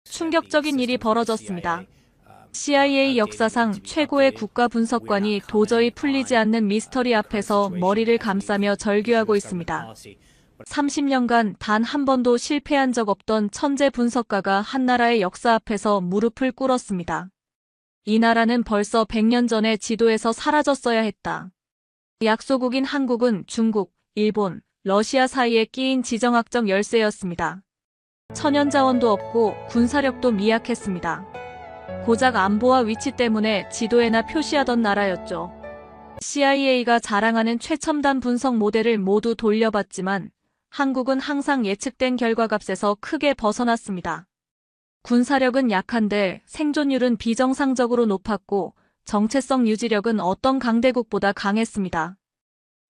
충격적인 일이 벌어졌습니다. CIA 역사상 최고의 국가 분석관이 도저히 풀리지 않는 미스터리 앞에서 머리를 감싸며 절규하고 있습니다. 30년간 단 한 번도 실패한 적 없던 천재 분석가가 한 나라의 역사 앞에서 무릎을 꿇었습니다. 이 나라는 벌써 100년 전에 지도에서 사라졌어야 했다. 약소국인 한국은 중국, 일본, 러시아 사이에 끼인 지정학적 열쇠였습니다. 천연자원도 없고 군사력도 미약했습니다. 고작 안보와 위치 때문에 지도에나 표시하던 나라였죠. CIA가 자랑하는 최첨단 분석 모델을 모두 돌려봤지만 한국은 항상 예측된 결과값에서 크게 벗어났습니다. 군사력은 약한데 생존율은 비정상적으로 높았고 정체성 유지력은 어떤 강대국보다 강했습니다.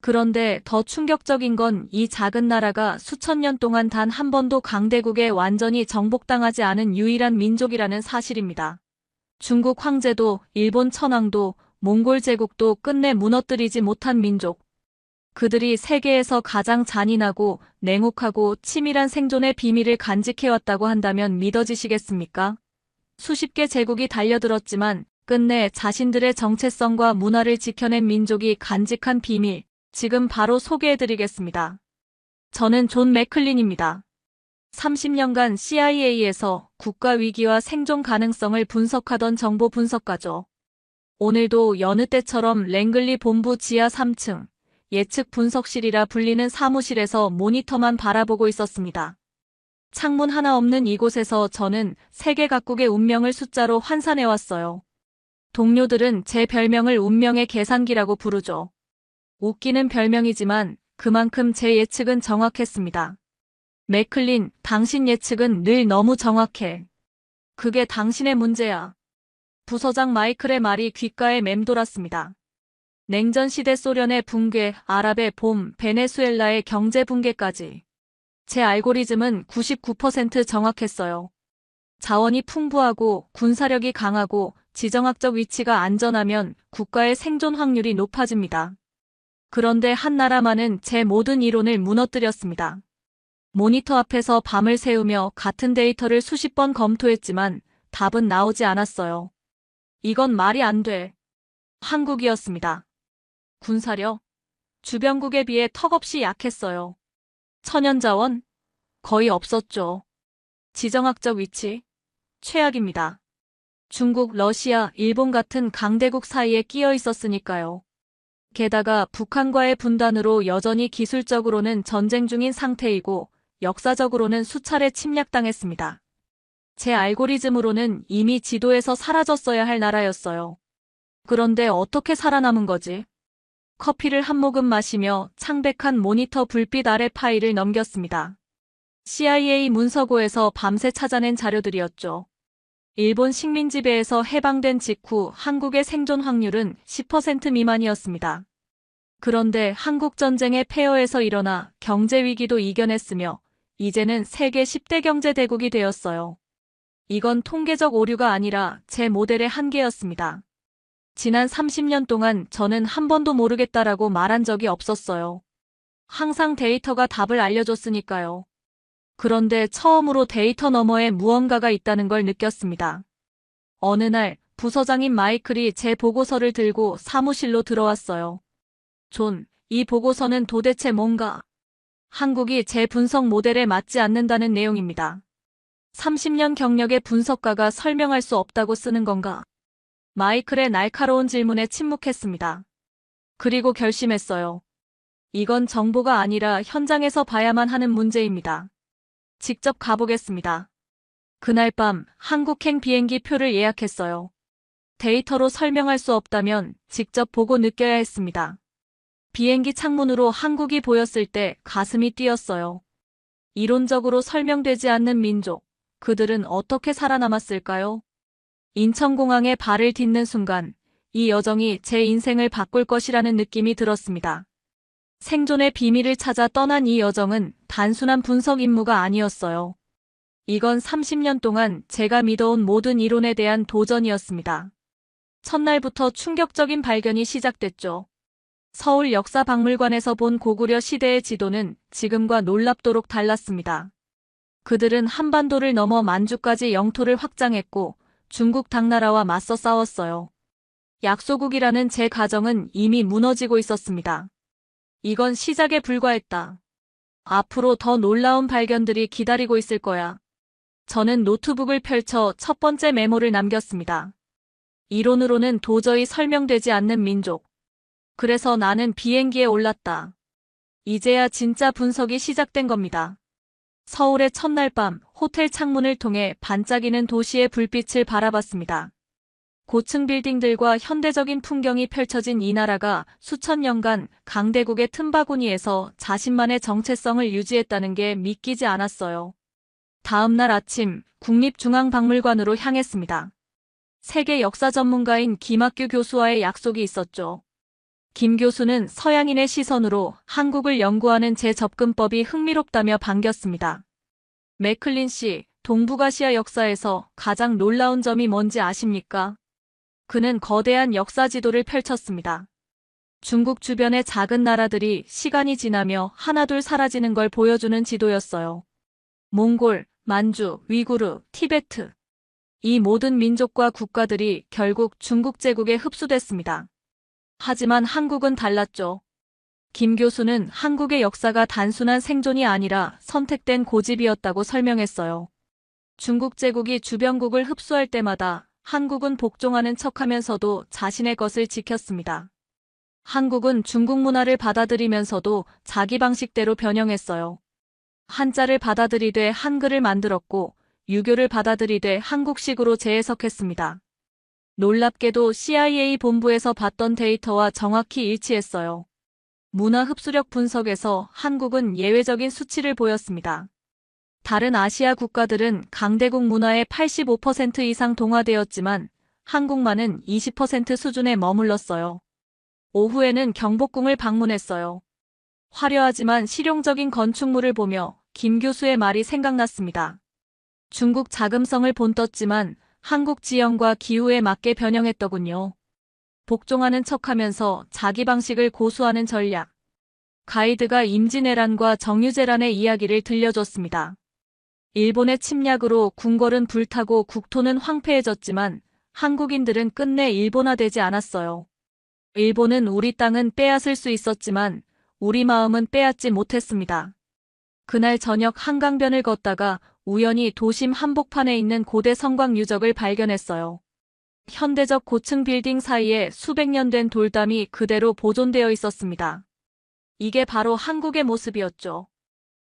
그런데 더 충격적인 건 이 작은 나라가 수천 년 동안 단 한 번도 강대국에 완전히 정복당하지 않은 유일한 민족이라는 사실입니다. 중국 황제도, 일본 천황도, 몽골 제국도 끝내 무너뜨리지 못한 민족. 그들이 세계에서 가장 잔인하고 냉혹하고 치밀한 생존의 비밀을 간직해왔다고 한다면 믿어지시겠습니까? 수십 개 제국이 달려들었지만 끝내 자신들의 정체성과 문화를 지켜낸 민족이 간직한 비밀, 지금 바로 소개해드리겠습니다. 저는 존 맥클린입니다. 30년간 CIA에서 국가 위기와 생존 가능성을 분석하던 정보 분석가죠. 오늘도 여느 때처럼 랭글리 본부 지하 3층, 예측 분석실이라 불리는 사무실에서 모니터만 바라보고 있었습니다. 창문 하나 없는 이곳에서 저는 세계 각국의 운명을 숫자로 환산해왔어요. 동료들은 제 별명을 운명의 계산기라고 부르죠. 웃기는 별명이지만 그만큼 제 예측은 정확했습니다. 맥클린, 당신 예측은 늘 너무 정확해. 그게 당신의 문제야. 부서장 마이클의 말이 귓가에 맴돌았습니다. 냉전 시대 소련의 붕괴, 아랍의 봄, 베네수엘라의 경제 붕괴까지. 제 알고리즘은 99% 정확했어요. 자원이 풍부하고 군사력이 강하고 지정학적 위치가 안전하면 국가의 생존 확률이 높아집니다. 그런데 한 나라만은 제 모든 이론을 무너뜨렸습니다. 모니터 앞에서 밤을 새우며 같은 데이터를 수십 번 검토했지만 답은 나오지 않았어요. 이건 말이 안 돼. 한국이었습니다. 군사력? 주변국에 비해 턱없이 약했어요. 천연자원? 거의 없었죠. 지정학적 위치? 최악입니다. 중국, 러시아, 일본 같은 강대국 사이에 끼어 있었으니까요. 게다가 북한과의 분단으로 여전히 기술적으로는 전쟁 중인 상태이고 역사적으로는 수차례 침략당했습니다. 제 알고리즘으로는 이미 지도에서 사라졌어야 할 나라였어요. 그런데 어떻게 살아남은 거지? 커피를 한 모금 마시며 창백한 모니터 불빛 아래 파일을 넘겼습니다. CIA 문서고에서 밤새 찾아낸 자료들이었죠. 일본 식민 지배에서 해방된 직후 한국의 생존 확률은 10% 미만이었습니다. 그런데 한국전쟁의 폐허에서 일어나 경제위기도 이겨냈으며 이제는 세계 10대 경제대국이 되었어요. 이건 통계적 오류가 아니라 제 모델의 한계였습니다. 지난 30년 동안 저는 한 번도 모르겠다라고 말한 적이 없었어요. 항상 데이터가 답을 알려줬으니까요. 그런데 처음으로 데이터 너머에 무언가가 있다는 걸 느꼈습니다. 어느 날 부서장인 마이클이 제 보고서를 들고 사무실로 들어왔어요. 존, 이 보고서는 도대체 뭔가? 한국이 제 분석 모델에 맞지 않는다는 내용입니다. 30년 경력의 분석가가 설명할 수 없다고 쓰는 건가? 마이클의 날카로운 질문에 침묵했습니다. 그리고 결심했어요. 이건 정보가 아니라 현장에서 봐야만 하는 문제입니다. 직접 가보겠습니다. 그날 밤 한국행 비행기 표를 예약했어요. 데이터로 설명할 수 없다면 직접 보고 느껴야 했습니다. 비행기 창문으로 한국이 보였을 때 가슴이 뛰었어요. 이론적으로 설명되지 않는 민족, 그들은 어떻게 살아남았을까요? 인천공항에 발을 딛는 순간 이 여정이 제 인생을 바꿀 것이라는 느낌이 들었습니다. 생존의 비밀을 찾아 떠난 이 여정은 단순한 분석 임무가 아니었어요. 이건 30년 동안 제가 믿어온 모든 이론에 대한 도전이었습니다. 첫날부터 충격적인 발견이 시작됐죠. 서울 역사박물관에서 본 고구려 시대의 지도는 지금과 놀랍도록 달랐습니다. 그들은 한반도를 넘어 만주까지 영토를 확장했고 중국 당나라와 맞서 싸웠어요. 약소국이라는 제 가정은 이미 무너지고 있었습니다. 이건 시작에 불과했다. 앞으로 더 놀라운 발견들이 기다리고 있을 거야. 저는 노트북을 펼쳐 첫 번째 메모를 남겼습니다. 이론으로는 도저히 설명되지 않는 민족. 그래서 나는 비행기에 올랐다. 이제야 진짜 분석이 시작된 겁니다. 서울의 첫날 밤 호텔 창문을 통해 반짝이는 도시의 불빛을 바라봤습니다. 고층 빌딩들과 현대적인 풍경이 펼쳐진 이 나라가 수천 년간 강대국의 틈바구니에서 자신만의 정체성을 유지했다는 게 믿기지 않았어요. 다음 날 아침 국립중앙박물관으로 향했습니다. 세계 역사 전문가인 김학규 교수와의 약속이 있었죠. 김 교수는 서양인의 시선으로 한국을 연구하는 제 접근법이 흥미롭다며 반겼습니다. 맥클린 씨, 동북아시아 역사에서 가장 놀라운 점이 뭔지 아십니까? 그는 거대한 역사 지도를 펼쳤습니다. 중국 주변의 작은 나라들이 시간이 지나며 하나둘 사라지는 걸 보여주는 지도였어요. 몽골, 만주, 위구르, 티베트. 이 모든 민족과 국가들이 결국 중국 제국에 흡수됐습니다. 하지만 한국은 달랐죠. 김 교수는 한국의 역사가 단순한 생존이 아니라 선택된 고집이었다고 설명했어요. 중국 제국이 주변국을 흡수할 때마다 한국은 복종하는 척하면서도 자신의 것을 지켰습니다. 한국은 중국 문화를 받아들이면서도 자기 방식대로 변형했어요. 한자를 받아들이되 한글을 만들었고 유교를 받아들이되 한국식으로 재해석했습니다. 놀랍게도 CIA 본부에서 봤던 데이터와 정확히 일치했어요. 문화 흡수력 분석에서 한국은 예외적인 수치를 보였습니다. 다른 아시아 국가들은 강대국 문화의 85% 이상 동화되었지만 한국만은 20% 수준에 머물렀어요. 오후에는 경복궁을 방문했어요. 화려하지만 실용적인 건축물을 보며 김 교수의 말이 생각났습니다. 중국 자금성을 본떴지만 한국 지형과 기후에 맞게 변형했더군요. 복종하는 척하면서 자기 방식을 고수하는 전략. 가이드가 임진왜란과 정유재란의 이야기를 들려줬습니다. 일본의 침략으로 궁궐은 불타고 국토는 황폐해졌지만 한국인들은 끝내 일본화되지 않았어요. 일본은 우리 땅은 빼앗을 수 있었지만 우리 마음은 빼앗지 못했습니다. 그날 저녁 한강변을 걷다가 우연히 도심 한복판에 있는 고대 성곽 유적을 발견했어요. 현대적 고층 빌딩 사이에 수백 년 된 돌담이 그대로 보존되어 있었습니다. 이게 바로 한국의 모습이었죠.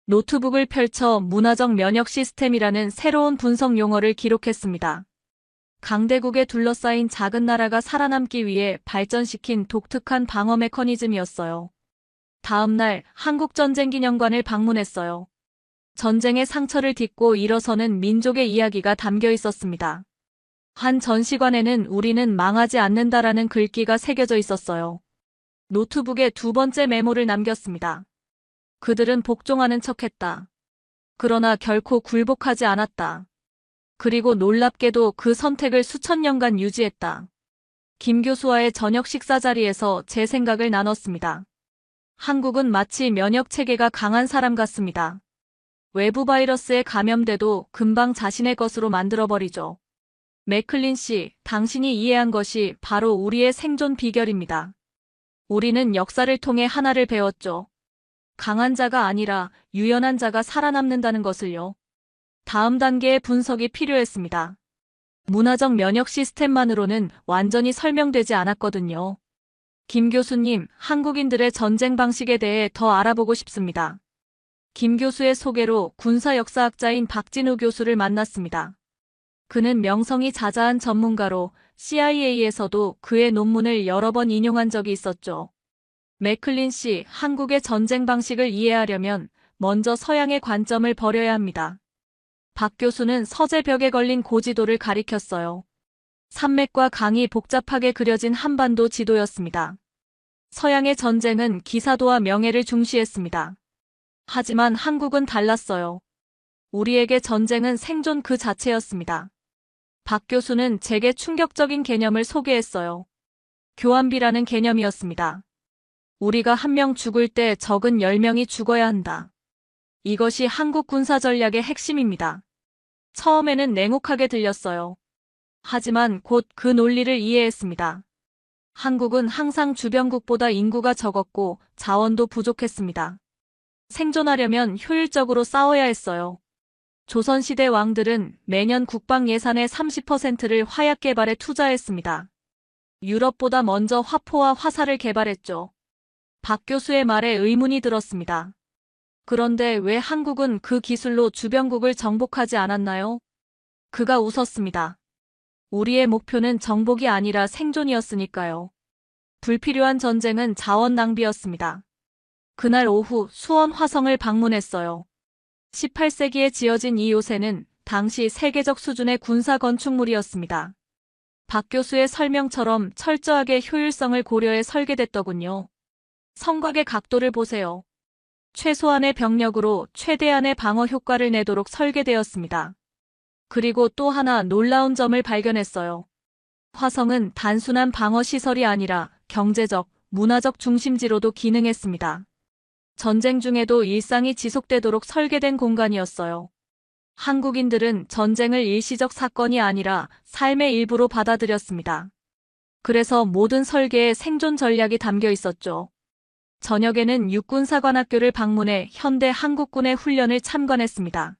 노트북을 펼쳐 문화적 면역 시스템이라는 새로운 분석 용어를 기록했습니다. 강대국에 둘러싸인 작은 나라가 살아남기 위해 발전시킨 독특한 방어 메커니즘이었어요. 다음 날 한국전쟁기념관을 방문했어요. 전쟁의 상처를 딛고 일어서는 민족의 이야기가 담겨 있었습니다. 한 전시관에는 우리는 망하지 않는다라는 글귀가 새겨져 있었어요. 노트북에 두 번째 메모를 남겼습니다. 그들은 복종하는 척했다. 그러나 결코 굴복하지 않았다. 그리고 놀랍게도 그 선택을 수천 년간 유지했다. 김 교수와의 저녁 식사 자리에서 제 생각을 나눴습니다. 한국은 마치 면역 체계가 강한 사람 같습니다. 외부 바이러스에 감염돼도 금방 자신의 것으로 만들어버리죠. 맥클린 씨, 당신이 이해한 것이 바로 우리의 생존 비결입니다. 우리는 역사를 통해 하나를 배웠죠. 강한 자가 아니라 유연한 자가 살아남는다는 것을요. 다음 단계의 분석이 필요했습니다. 문화적 면역 시스템만으로는 완전히 설명되지 않았거든요. 김 교수님, 한국인들의 전쟁 방식에 대해 더 알아보고 싶습니다. 김 교수의 소개로 군사 역사학자인 박진우 교수를 만났습니다. 그는 명성이 자자한 전문가로 CIA에서도 그의 논문을 여러 번 인용한 적이 있었죠. 맥클린 씨, 한국의 전쟁 방식을 이해하려면 먼저 서양의 관점을 버려야 합니다. 박 교수는 서재벽에 걸린 고지도를 가리켰어요. 산맥과 강이 복잡하게 그려진 한반도 지도였습니다. 서양의 전쟁은 기사도와 명예를 중시했습니다. 하지만 한국은 달랐어요. 우리에게 전쟁은 생존 그 자체였습니다. 박 교수는 제게 충격적인 개념을 소개했어요. 교환비라는 개념이었습니다. 우리가 한 명 죽을 때 적은 10명이 죽어야 한다. 이것이 한국 군사 전략의 핵심입니다. 처음에는 냉혹하게 들렸어요. 하지만 곧 그 논리를 이해했습니다. 한국은 항상 주변국보다 인구가 적었고 자원도 부족했습니다. 생존하려면 효율적으로 싸워야 했어요. 조선시대 왕들은 매년 국방 예산의 30%를 화약 개발에 투자했습니다. 유럽보다 먼저 화포와 화살을 개발했죠. 박 교수의 말에 의문이 들었습니다. 그런데 왜 한국은 그 기술로 주변국을 정복하지 않았나요? 그가 웃었습니다. 우리의 목표는 정복이 아니라 생존이었으니까요. 불필요한 전쟁은 자원 낭비였습니다. 그날 오후 수원 화성을 방문했어요. 18세기에 지어진 이 요새는 당시 세계적 수준의 군사 건축물이었습니다. 박 교수의 설명처럼 철저하게 효율성을 고려해 설계됐더군요. 성곽의 각도를 보세요. 최소한의 병력으로 최대한의 방어 효과를 내도록 설계되었습니다. 그리고 또 하나 놀라운 점을 발견했어요. 화성은 단순한 방어 시설이 아니라 경제적, 문화적 중심지로도 기능했습니다. 전쟁 중에도 일상이 지속되도록 설계된 공간이었어요. 한국인들은 전쟁을 일시적 사건이 아니라 삶의 일부로 받아들였습니다. 그래서 모든 설계에 생존 전략이 담겨 있었죠. 저녁에는 육군사관학교를 방문해 현대 한국군의 훈련을 참관했습니다.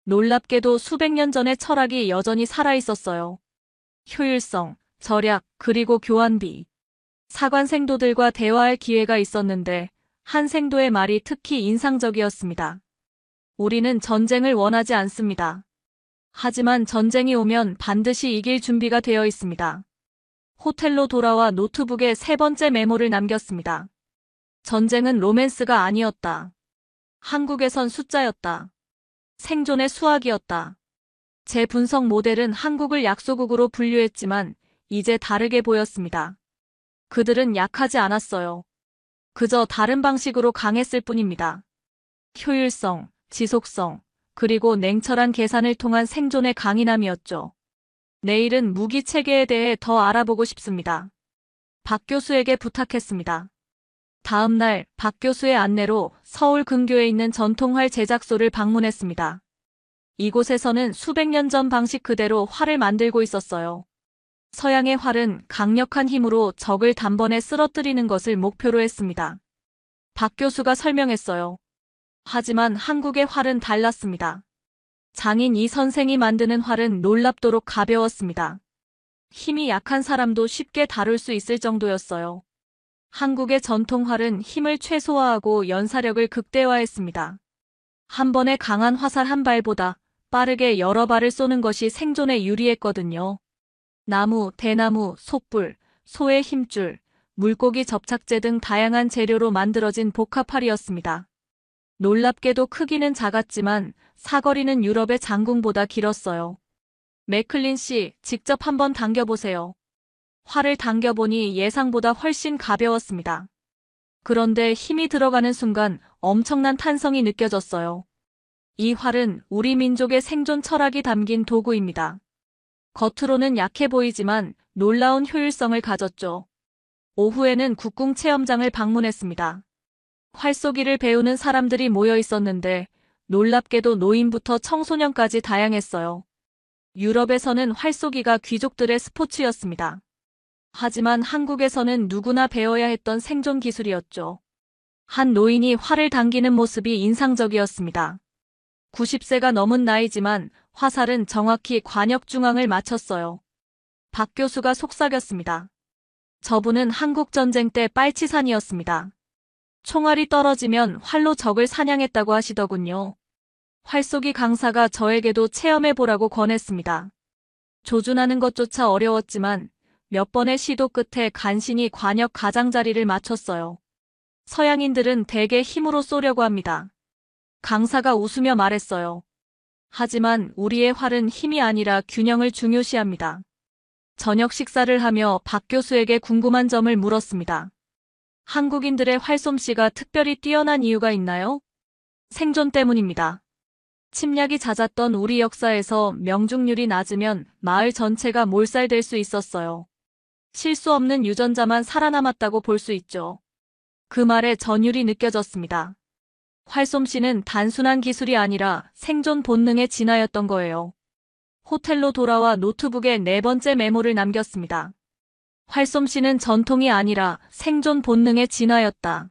놀랍게도 수백 년 전의 철학이 여전히 살아있었어요. 효율성, 절약, 그리고 교환비. 사관생도들과 대화할 기회가 있었는데 한 생도의 말이 특히 인상적이었습니다. 우리는 전쟁을 원하지 않습니다. 하지만 전쟁이 오면 반드시 이길 준비가 되어 있습니다. 호텔로 돌아와 노트북에 세 번째 메모를 남겼습니다. 전쟁은 로맨스가 아니었다. 한국에선 숫자였다. 생존의 수학이었다. 제 분석 모델은 한국을 약소국으로 분류했지만 이제 다르게 보였습니다. 그들은 약하지 않았어요. 그저 다른 방식으로 강했을 뿐입니다. 효율성, 지속성, 그리고 냉철한 계산을 통한 생존의 강인함이었죠. 내일은 무기 체계에 대해 더 알아보고 싶습니다. 박 교수에게 부탁했습니다. 다음 날 박 교수의 안내로 서울 근교에 있는 전통활 제작소를 방문했습니다. 이곳에서는 수백 년 전 방식 그대로 활을 만들고 있었어요. 서양의 활은 강력한 힘으로 적을 단번에 쓰러뜨리는 것을 목표로 했습니다. 박 교수가 설명했어요. 하지만 한국의 활은 달랐습니다. 장인 이 선생이 만드는 활은 놀랍도록 가벼웠습니다. 힘이 약한 사람도 쉽게 다룰 수 있을 정도였어요. 한국의 전통활은 힘을 최소화하고 연사력을 극대화했습니다. 한 번에 강한 화살 한 발보다 빠르게 여러 발을 쏘는 것이 생존에 유리했거든요. 나무, 대나무, 솥불, 소의 힘줄, 물고기 접착제 등 다양한 재료로 만들어진 복합활이었습니다. 놀랍게도 크기는 작았지만 사거리는 유럽의 장궁보다 길었어요. 맥클린 씨, 직접 한번 당겨보세요. 활을 당겨보니 예상보다 훨씬 가벼웠습니다. 그런데 힘이 들어가는 순간 엄청난 탄성이 느껴졌어요. 이 활은 우리 민족의 생존 철학이 담긴 도구입니다. 겉으로는 약해 보이지만 놀라운 효율성을 가졌죠. 오후에는 국궁 체험장을 방문했습니다. 활쏘기를 배우는 사람들이 모여 있었는데 놀랍게도 노인부터 청소년까지 다양했어요. 유럽에서는 활쏘기가 귀족들의 스포츠였습니다. 하지만 한국에서는 누구나 배워야 했던 생존 기술이었죠. 한 노인이 활을 당기는 모습이 인상적이었습니다. 90세가 넘은 나이지만 화살은 정확히 관역 중앙을 맞췄어요. 박 교수가 속삭였습니다. 저분은 한국전쟁 때 빨치산이었습니다. 총알이 떨어지면 활로 적을 사냥했다고 하시더군요. 활쏘기 강사가 저에게도 체험해보라고 권했습니다. 조준하는 것조차 어려웠지만 몇 번의 시도 끝에 간신히 관역 가장자리를 맞췄어요. 서양인들은 대개 힘으로 쏘려고 합니다. 강사가 웃으며 말했어요. 하지만 우리의 활은 힘이 아니라 균형을 중요시합니다. 저녁 식사를 하며 박 교수에게 궁금한 점을 물었습니다. 한국인들의 활솜씨가 특별히 뛰어난 이유가 있나요? 생존 때문입니다. 침략이 잦았던 우리 역사에서 명중률이 낮으면 마을 전체가 몰살될 수 있었어요. 실수 없는 유전자만 살아남았다고 볼 수 있죠. 그 말에 전율이 느껴졌습니다. 활솜씨는 단순한 기술이 아니라 생존 본능에 진하였던 거예요. 호텔로 돌아와 노트북에 네 번째 메모를 남겼습니다. 활솜씨는 전통이 아니라 생존 본능에 진하였다.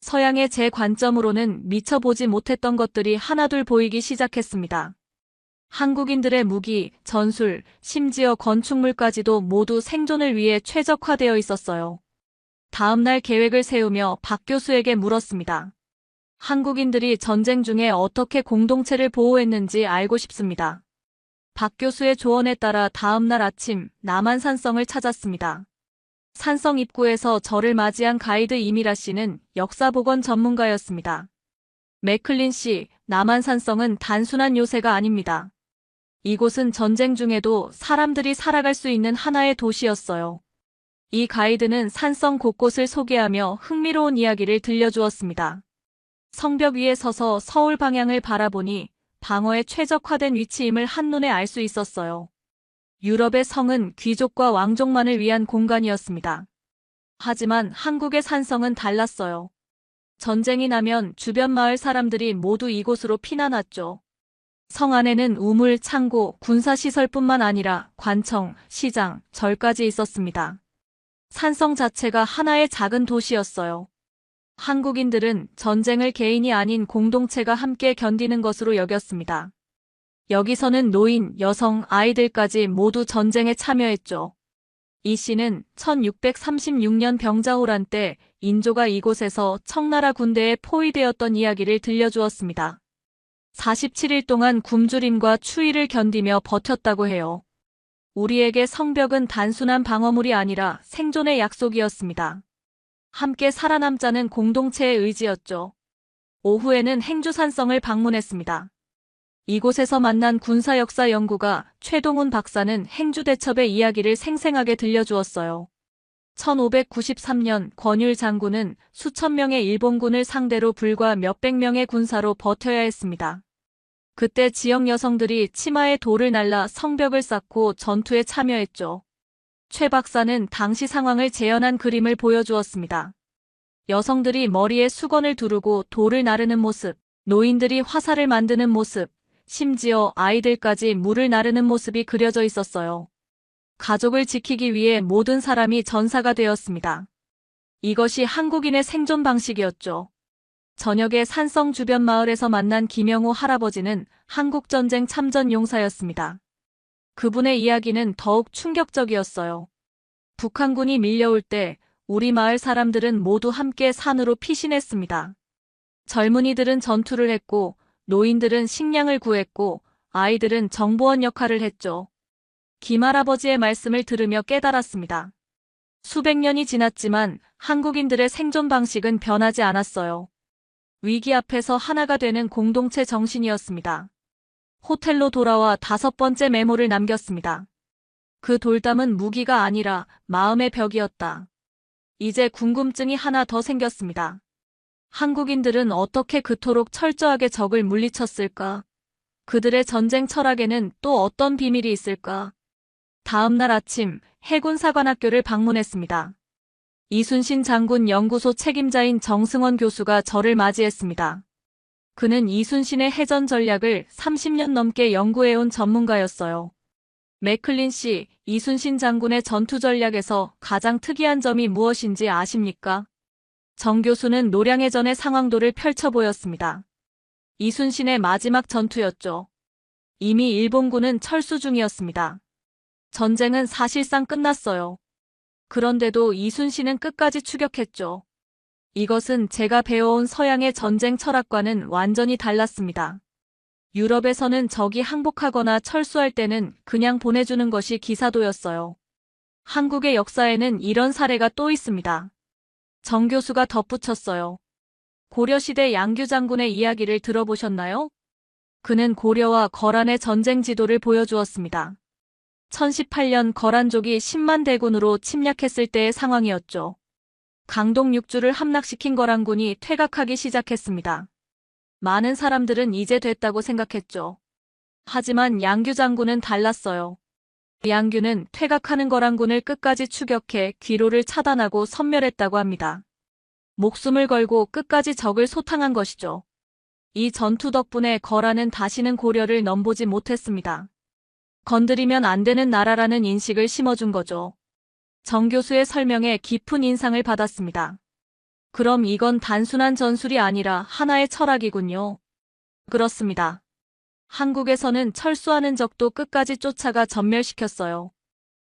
서양의 제 관점으로는 미처 보지 못했던 것들이 하나둘 보이기 시작했습니다. 한국인들의 무기, 전술, 심지어 건축물까지도 모두 생존을 위해 최적화되어 있었어요. 다음 날 계획을 세우며 박 교수에게 물었습니다. 한국인들이 전쟁 중에 어떻게 공동체를 보호했는지 알고 싶습니다. 박 교수의 조언에 따라 다음 날 아침 남한산성을 찾았습니다. 산성 입구에서 저를 맞이한 가이드 이미라 씨는 역사복원 전문가였습니다. 맥클린 씨, 남한산성은 단순한 요새가 아닙니다. 이곳은 전쟁 중에도 사람들이 살아갈 수 있는 하나의 도시였어요. 이 가이드는 산성 곳곳을 소개하며 흥미로운 이야기를 들려주었습니다. 성벽 위에 서서 서울 방향을 바라보니 방어에 최적화된 위치임을 한눈에 알 수 있었어요. 유럽의 성은 귀족과 왕족만을 위한 공간이었습니다. 하지만 한국의 산성은 달랐어요. 전쟁이 나면 주변 마을 사람들이 모두 이곳으로 피난왔죠. 성 안에는 우물, 창고, 군사시설뿐만 아니라 관청, 시장, 절까지 있었습니다. 산성 자체가 하나의 작은 도시였어요. 한국인들은 전쟁을 개인이 아닌 공동체가 함께 견디는 것으로 여겼습니다. 여기서는 노인, 여성, 아이들까지 모두 전쟁에 참여했죠. 이 씨는 1636년 병자호란 때 인조가 이곳에서 청나라 군대에 포위되었던 이야기를 들려주었습니다. 47일 동안 굶주림과 추위를 견디며 버텼다고 해요. 우리에게 성벽은 단순한 방어물이 아니라 생존의 약속이었습니다. 함께 살아남자는 공동체의 의지였죠. 오후에는 행주산성을 방문했습니다. 이곳에서 만난 군사역사 연구가 최동훈 박사는 행주대첩의 이야기를 생생하게 들려주었어요. 1593년 권율 장군은 수천 명의 일본군을 상대로 불과 몇백 명의 군사로 버텨야 했습니다. 그때 지역 여성들이 치마에 돌을 날라 성벽을 쌓고 전투에 참여했죠. 최 박사는 당시 상황을 재현한 그림을 보여주었습니다. 여성들이 머리에 수건을 두르고 돌을 나르는 모습, 노인들이 화살을 만드는 모습, 심지어 아이들까지 물을 나르는 모습이 그려져 있었어요. 가족을 지키기 위해 모든 사람이 전사가 되었습니다. 이것이 한국인의 생존 방식이었죠. 저녁에 산성 주변 마을에서 만난 김영호 할아버지는 한국전쟁 참전 용사였습니다. 그분의 이야기는 더욱 충격적이었어요. 북한군이 밀려올 때 우리 마을 사람들은 모두 함께 산으로 피신했습니다. 젊은이들은 전투를 했고 노인들은 식량을 구했고 아이들은 정보원 역할을 했죠. 김 할아버지의 말씀을 들으며 깨달았습니다. 수백 년이 지났지만 한국인들의 생존 방식은 변하지 않았어요. 위기 앞에서 하나가 되는 공동체 정신이었습니다. 호텔로 돌아와 다섯 번째 메모를 남겼습니다. 그 돌담은 무기가 아니라 마음의 벽이었다. 이제 궁금증이 하나 더 생겼습니다. 한국인들은 어떻게 그토록 철저하게 적을 물리쳤을까? 그들의 전쟁 철학에는 또 어떤 비밀이 있을까? 다음 날 아침 해군사관학교를 방문했습니다. 이순신 장군 연구소 책임자인 정승원 교수가 저를 맞이했습니다. 그는 이순신의 해전 전략을 30년 넘게 연구해온 전문가였어요. 맥클린 씨, 이순신 장군의 전투 전략에서 가장 특이한 점이 무엇인지 아십니까? 정 교수는 노량해전의 상황도를 펼쳐 보였습니다. 이순신의 마지막 전투였죠. 이미 일본군은 철수 중이었습니다. 전쟁은 사실상 끝났어요. 그런데도 이순신은 끝까지 추격했죠. 이것은 제가 배워온 서양의 전쟁 철학과는 완전히 달랐습니다. 유럽에서는 적이 항복하거나 철수할 때는 그냥 보내주는 것이 기사도였어요. 한국의 역사에는 이런 사례가 또 있습니다. 정 교수가 덧붙였어요. 고려시대 양규 장군의 이야기를 들어보셨나요? 그는 고려와 거란의 전쟁 지도를 보여주었습니다. 1018년 거란족이 10만 대군으로 침략했을 때의 상황이었죠. 강동 6주를 함락시킨 거란군이 퇴각하기 시작했습니다. 많은 사람들은 이제 됐다고 생각했죠. 하지만 양규 장군은 달랐어요. 양규는 퇴각하는 거란군을 끝까지 추격해 귀로를 차단하고 섬멸했다고 합니다. 목숨을 걸고 끝까지 적을 소탕한 것이죠. 이 전투 덕분에 거란은 다시는 고려를 넘보지 못했습니다. 건드리면 안 되는 나라라는 인식을 심어준 거죠. 정 교수의 설명에 깊은 인상을 받았습니다. 그럼 이건 단순한 전술이 아니라 하나의 철학이군요. 그렇습니다. 한국에서는 철수하는 적도 끝까지 쫓아가 전멸시켰어요.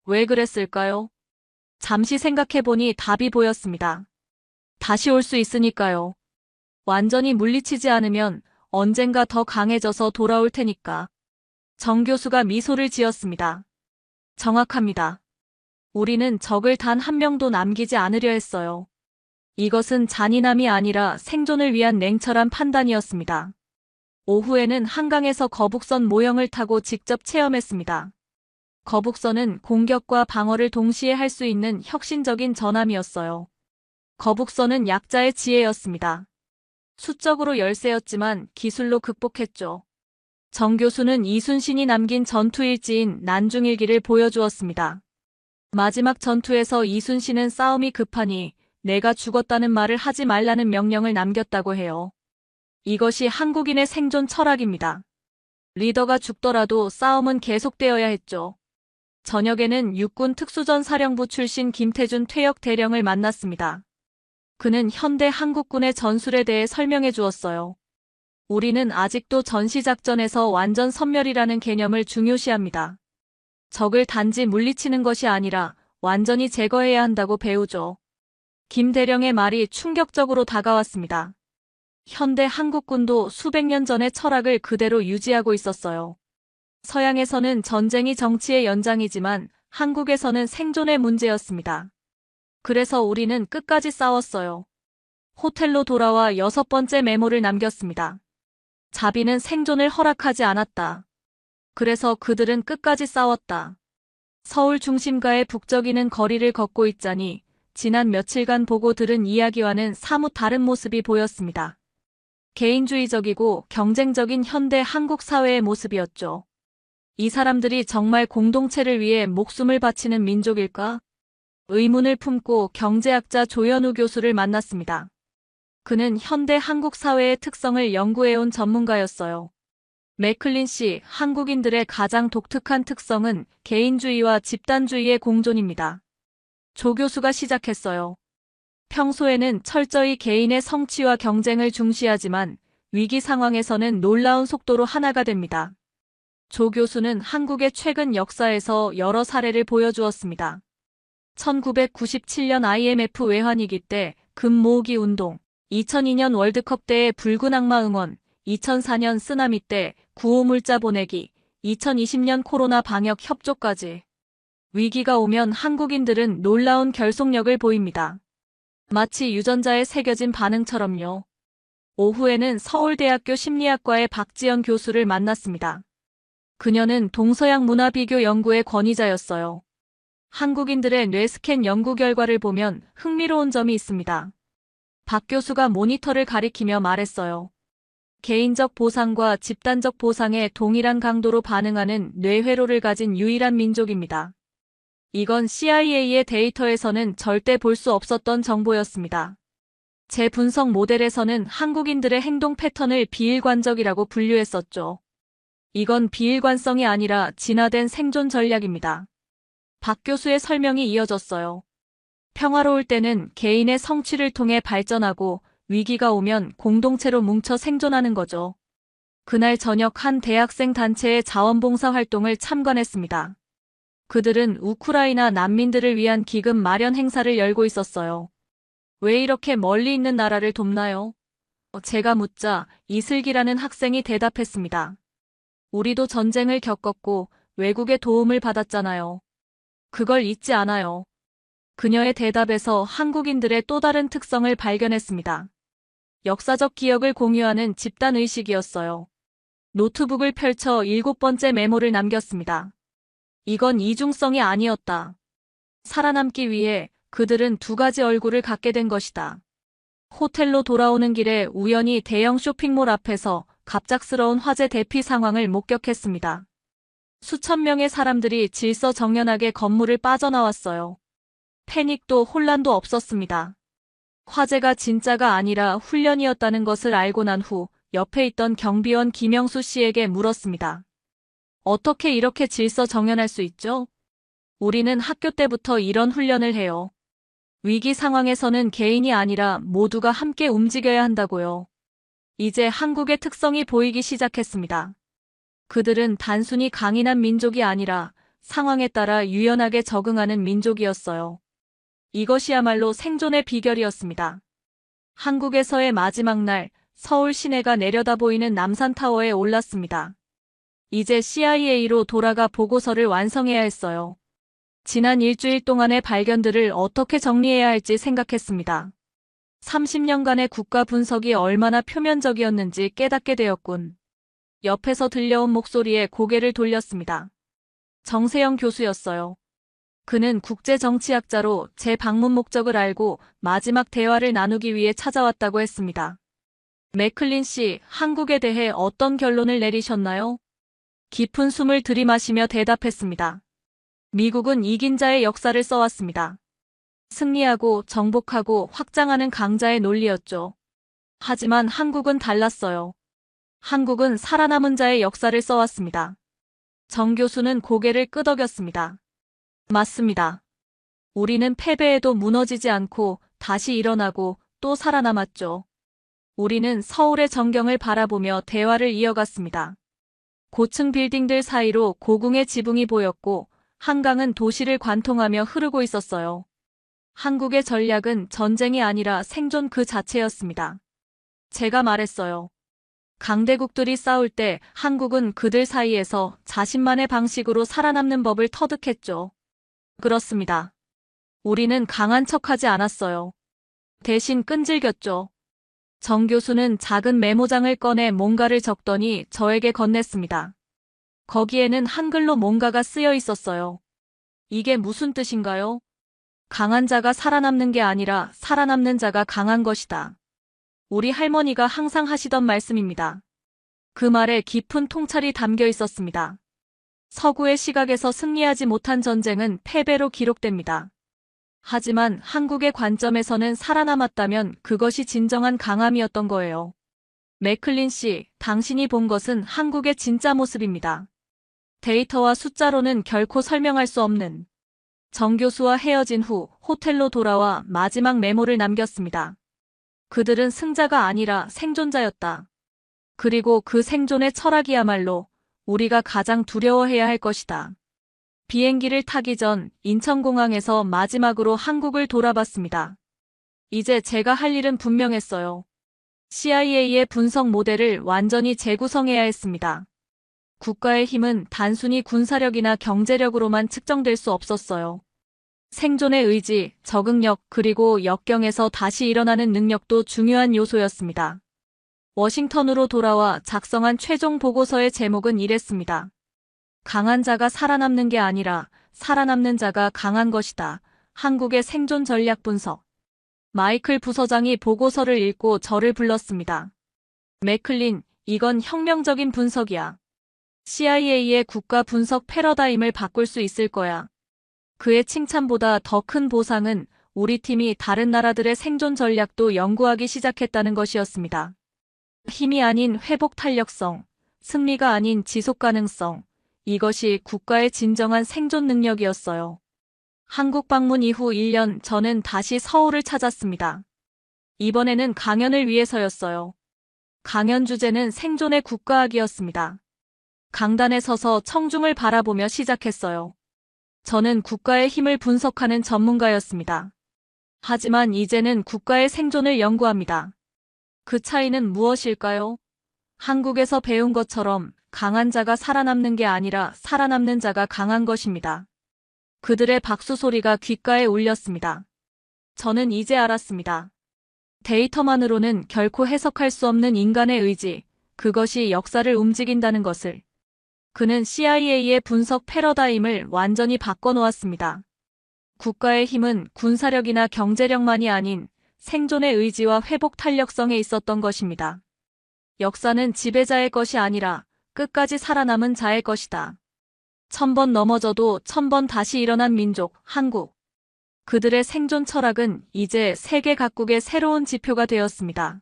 왜 그랬을까요? 잠시 생각해보니 답이 보였습니다. 다시 올 수 있으니까요. 완전히 물리치지 않으면 언젠가 더 강해져서 돌아올 테니까. 정 교수가 미소를 지었습니다. 정확합니다. 우리는 적을 단 한 명도 남기지 않으려 했어요. 이것은 잔인함이 아니라 생존을 위한 냉철한 판단이었습니다. 오후에는 한강에서 거북선 모형을 타고 직접 체험했습니다. 거북선은 공격과 방어를 동시에 할 수 있는 혁신적인 전함이었어요. 거북선은 약자의 지혜였습니다. 수적으로 열세였지만 기술로 극복했죠. 정 교수는 이순신이 남긴 전투일지인 난중일기를 보여주었습니다. 마지막 전투에서 이순신은 싸움이 급하니 내가 죽었다는 말을 하지 말라는 명령을 남겼다고 해요. 이것이 한국인의 생존 철학입니다. 리더가 죽더라도 싸움은 계속되어야 했죠. 저녁에는 육군 특수전사령부 출신 김태준 퇴역 대령을 만났습니다. 그는 현대 한국군의 전술에 대해 설명해 주었어요. 우리는 아직도 전시작전에서 완전 섬멸이라는 개념을 중요시합니다. 적을 단지 물리치는 것이 아니라 완전히 제거해야 한다고 배우죠. 김 대령의 말이 충격적으로 다가왔습니다. 현대 한국군도 수백 년 전의 철학을 그대로 유지하고 있었어요. 서양에서는 전쟁이 정치의 연장이지만 한국에서는 생존의 문제였습니다. 그래서 우리는 끝까지 싸웠어요. 호텔로 돌아와 6번째 메모를 남겼습니다. 자비는 생존을 허락하지 않았다. 그래서 그들은 끝까지 싸웠다. 서울 중심가의 북적이는 거리를 걷고 있자니 지난 며칠간 보고 들은 이야기와는 사뭇 다른 모습이 보였습니다. 개인주의적이고 경쟁적인 현대 한국 사회의 모습이었죠. 이 사람들이 정말 공동체를 위해 목숨을 바치는 민족일까? 의문을 품고 경제학자 조현우 교수를 만났습니다. 그는 현대 한국 사회의 특성을 연구해온 전문가였어요. 맥클린 씨, 한국인들의 가장 독특한 특성은 개인주의와 집단주의의 공존입니다. 조 교수가 시작했어요. 평소에는 철저히 개인의 성취와 경쟁을 중시하지만 위기 상황에서는 놀라운 속도로 하나가 됩니다. 조 교수는 한국의 최근 역사에서 여러 사례를 보여주었습니다. 1997년 IMF 외환위기 때 금 모으기 운동, 2002년 월드컵 때의 붉은 악마 응원, 2004년 쓰나미 때 구호물자 보내기, 2020년 코로나 방역 협조까지. 위기가 오면 한국인들은 놀라운 결속력을 보입니다. 마치 유전자에 새겨진 반응처럼요. 오후에는 서울대학교 심리학과의 박지연 교수를 만났습니다. 그녀는 동서양 문화 비교 연구의 권위자였어요. 한국인들의 뇌 스캔 연구 결과를 보면 흥미로운 점이 있습니다. 박 교수가 모니터를 가리키며 말했어요. 개인적 보상과 집단적 보상에 동일한 강도로 반응하는 뇌회로를 가진 유일한 민족입니다. 이건 CIA의 데이터에서는 절대 볼 수 없었던 정보였습니다. 제 분석 모델에서는 한국인들의 행동 패턴을 비일관적이라고 분류했었죠. 이건 비일관성이 아니라 진화된 생존 전략입니다. 박 교수의 설명이 이어졌어요. 평화로울 때는 개인의 성취를 통해 발전하고 위기가 오면 공동체로 뭉쳐 생존하는 거죠. 그날 저녁 한 대학생 단체의 자원봉사 활동을 참관했습니다. 그들은 우크라이나 난민들을 위한 기금 마련 행사를 열고 있었어요. 왜 이렇게 멀리 있는 나라를 돕나요? 제가 묻자 이슬기라는 학생이 대답했습니다. 우리도 전쟁을 겪었고 외국의 도움을 받았잖아요. 그걸 잊지 않아요. 그녀의 대답에서 한국인들의 또 다른 특성을 발견했습니다. 역사적 기억을 공유하는 집단의식이었어요. 노트북을 펼쳐 7번째 메모를 남겼습니다. 이건 이중성이 아니었다. 살아남기 위해 그들은 두 가지 얼굴을 갖게 된 것이다. 호텔로 돌아오는 길에 우연히 대형 쇼핑몰 앞에서 갑작스러운 화재 대피 상황을 목격했습니다. 수천 명의 사람들이 질서정연하게 건물을 빠져나왔어요. 패닉도 혼란도 없었습니다. 화재가 진짜가 아니라 훈련이었다는 것을 알고 난 후 옆에 있던 경비원 김영수 씨에게 물었습니다. 어떻게 이렇게 질서정연할 수 있죠? 우리는 학교 때부터 이런 훈련을 해요. 위기 상황에서는 개인이 아니라 모두가 함께 움직여야 한다고요. 이제 한국의 특성이 보이기 시작했습니다. 그들은 단순히 강인한 민족이 아니라 상황에 따라 유연하게 적응하는 민족이었어요. 이것이야말로 생존의 비결이었습니다. 한국에서의 마지막 날, 서울 시내가 내려다 보이는 남산타워에 올랐습니다. 이제 CIA로 돌아가 보고서를 완성해야 했어요. 지난 일주일 동안의 발견들을 어떻게 정리해야 할지 생각했습니다. 30년간의 국가 분석이 얼마나 표면적이었는지 깨닫게 되었군. 옆에서 들려온 목소리에 고개를 돌렸습니다. 정세영 교수였어요. 그는 국제정치학자로 제 방문 목적을 알고 마지막 대화를 나누기 위해 찾아왔다고 했습니다. 맥클린 씨, 한국에 대해 어떤 결론을 내리셨나요? 깊은 숨을 들이마시며 대답했습니다. 미국은 이긴 자의 역사를 써왔습니다. 승리하고 정복하고 확장하는 강자의 논리였죠. 하지만 한국은 달랐어요. 한국은 살아남은 자의 역사를 써왔습니다. 정 교수는 고개를 끄덕였습니다. 맞습니다. 우리는 패배에도 무너지지 않고 다시 일어나고 또 살아남았죠. 우리는 서울의 전경을 바라보며 대화를 이어갔습니다. 고층 빌딩들 사이로 고궁의 지붕이 보였고 한강은 도시를 관통하며 흐르고 있었어요. 한국의 전략은 전쟁이 아니라 생존 그 자체였습니다. 제가 말했어요. 강대국들이 싸울 때 한국은 그들 사이에서 자신만의 방식으로 살아남는 법을 터득했죠. 그렇습니다. 우리는 강한 척하지 않았어요. 대신 끈질겼죠. 정 교수는 작은 메모장을 꺼내 뭔가를 적더니 저에게 건넸습니다. 거기에는 한글로 뭔가가 쓰여 있었어요. 이게 무슨 뜻인가요? 강한 자가 살아남는 게 아니라 살아남는 자가 강한 것이다. 우리 할머니가 항상 하시던 말씀입니다. 그 말에 깊은 통찰이 담겨 있었습니다. 서구의 시각에서 승리하지 못한 전쟁은 패배로 기록됩니다. 하지만 한국의 관점에서는 살아남았다면 그것이 진정한 강함이었던 거예요. 맥클린 씨, 당신이 본 것은 한국의 진짜 모습입니다. 데이터와 숫자로는 결코 설명할 수 없는. 정 교수와 헤어진 후 호텔로 돌아와 마지막 메모를 남겼습니다. 그들은 승자가 아니라 생존자였다. 그리고 그 생존의 철학이야말로 우리가 가장 두려워해야 할 것이다. 비행기를 타기 전 인천공항에서 마지막으로 한국을 돌아봤습니다. 이제 제가 할 일은 분명했어요. CIA의 분석 모델을 완전히 재구성해야 했습니다. 국가의 힘은 단순히 군사력이나 경제력으로만 측정될 수 없었어요. 생존의 의지, 적응력, 그리고 역경에서 다시 일어나는 능력도 중요한 요소였습니다. 워싱턴으로 돌아와 작성한 최종 보고서의 제목은 이랬습니다. 강한 자가 살아남는 게 아니라 살아남는 자가 강한 것이다. 한국의 생존 전략 분석. 마이클 부서장이 보고서를 읽고 저를 불렀습니다. 맥클린, 이건 혁명적인 분석이야. CIA의 국가 분석 패러다임을 바꿀 수 있을 거야. 그의 칭찬보다 더 큰 보상은 우리 팀이 다른 나라들의 생존 전략도 연구하기 시작했다는 것이었습니다. 힘이 아닌 회복 탄력성, 승리가 아닌 지속 가능성, 이것이 국가의 진정한 생존 능력이었어요. 한국 방문 이후 1년 저는 다시 서울을 찾았습니다. 이번에는 강연을 위해서였어요. 강연 주제는 생존의 국가학이었습니다. 강단에 서서 청중을 바라보며 시작했어요. 저는 국가의 힘을 분석하는 전문가였습니다. 하지만 이제는 국가의 생존을 연구합니다. 그 차이는 무엇일까요? 한국에서 배운 것처럼 강한 자가 살아남는 게 아니라 살아남는 자가 강한 것입니다. 그들의 박수 소리가 귓가에 울렸습니다. 저는 이제 알았습니다. 데이터만으로는 결코 해석할 수 없는 인간의 의지, 그것이 역사를 움직인다는 것을. 그는 CIA의 분석 패러다임을 완전히 바꿔놓았습니다. 국가의 힘은 군사력이나 경제력만이 아닌 생존의 의지와 회복 탄력성에 있었던 것입니다. 역사는 지배자의 것이 아니라 끝까지 살아남은 자의 것이다. 1000번 넘어져도 1000번 다시 일어난 민족, 한국. 그들의 생존 철학은 이제 세계 각국의 새로운 지표가 되었습니다.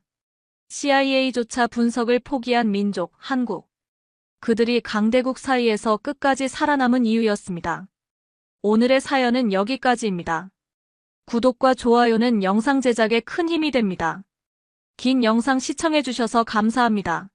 CIA조차 분석을 포기한 민족, 한국. 그들이 강대국 사이에서 끝까지 살아남은 이유였습니다. 오늘의 사연은 여기까지입니다. 구독과 좋아요는 영상 제작에 큰 힘이 됩니다. 긴 영상 시청해주셔서 감사합니다.